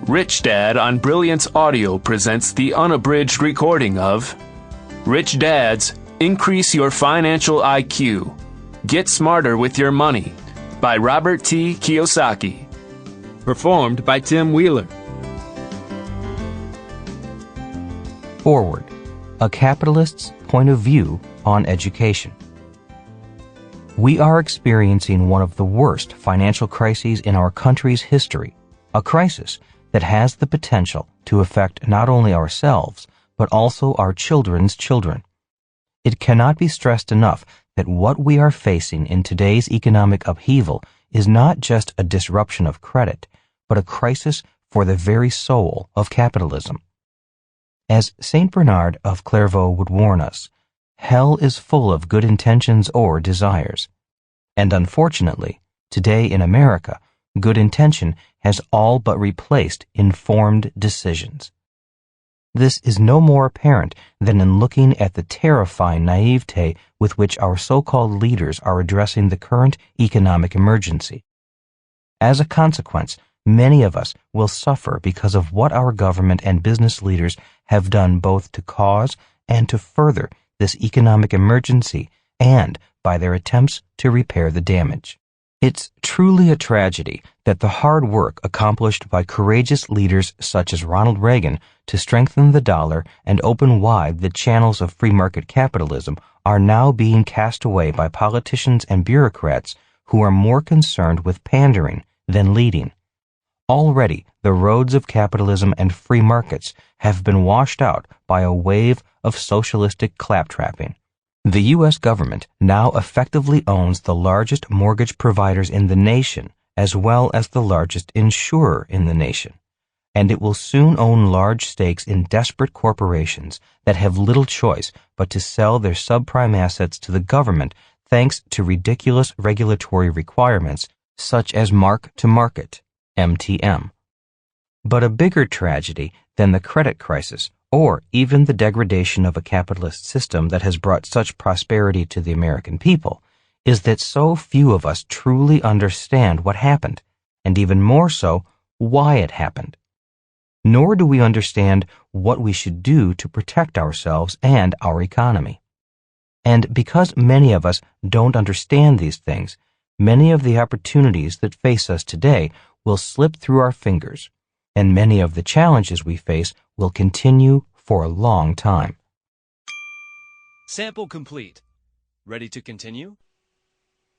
Rich Dad on Brilliance Audio presents the unabridged recording of Rich Dads, Increase Your Financial IQ. Get Smarter with Your Money by Robert T. Kiyosaki. Performed by Tim Wheeler. Forward, a capitalist's point of view on education. We are experiencing one of the worst financial crises in our country's history, a crisis that has the potential to affect not only ourselves, but also our children's children. It cannot be stressed enough that what we are facing in today's economic upheaval is not just a disruption of credit, but a crisis for the very soul of capitalism. As St. Bernard of Clairvaux would warn us, hell is full of good intentions or desires. And unfortunately, today in America, good intention has all but replaced informed decisions. This is no more apparent than in looking at the terrifying naivete with which our so-called leaders are addressing the current economic emergency. As a consequence, many of us will suffer because of what our government and business leaders have done both to cause and to further this economic emergency and by their attempts to repair the damage. It's truly a tragedy that the hard work accomplished by courageous leaders such as Ronald Reagan to strengthen the dollar and open wide the channels of free market capitalism are now being cast away by politicians and bureaucrats who are more concerned with pandering than leading. Already, the roads of capitalism and free markets have been washed out by a wave of socialistic claptrapping. The U.S. government now effectively owns the largest mortgage providers in the nation, as well as the largest insurer in the nation, and it will soon own large stakes in desperate corporations that have little choice but to sell their subprime assets to the government thanks to ridiculous regulatory requirements such as mark-to-market, MTM. But a bigger tragedy than the credit crisis, or even the degradation of a capitalist system that has brought such prosperity to the American people, is that so few of us truly understand what happened, and even more so, why it happened. Nor do we understand what we should do to protect ourselves and our economy. And because many of us don't understand these things, many of the opportunities that face us today will slip through our fingers, and many of the challenges we face will continue for a long time. Sample complete. Ready to continue?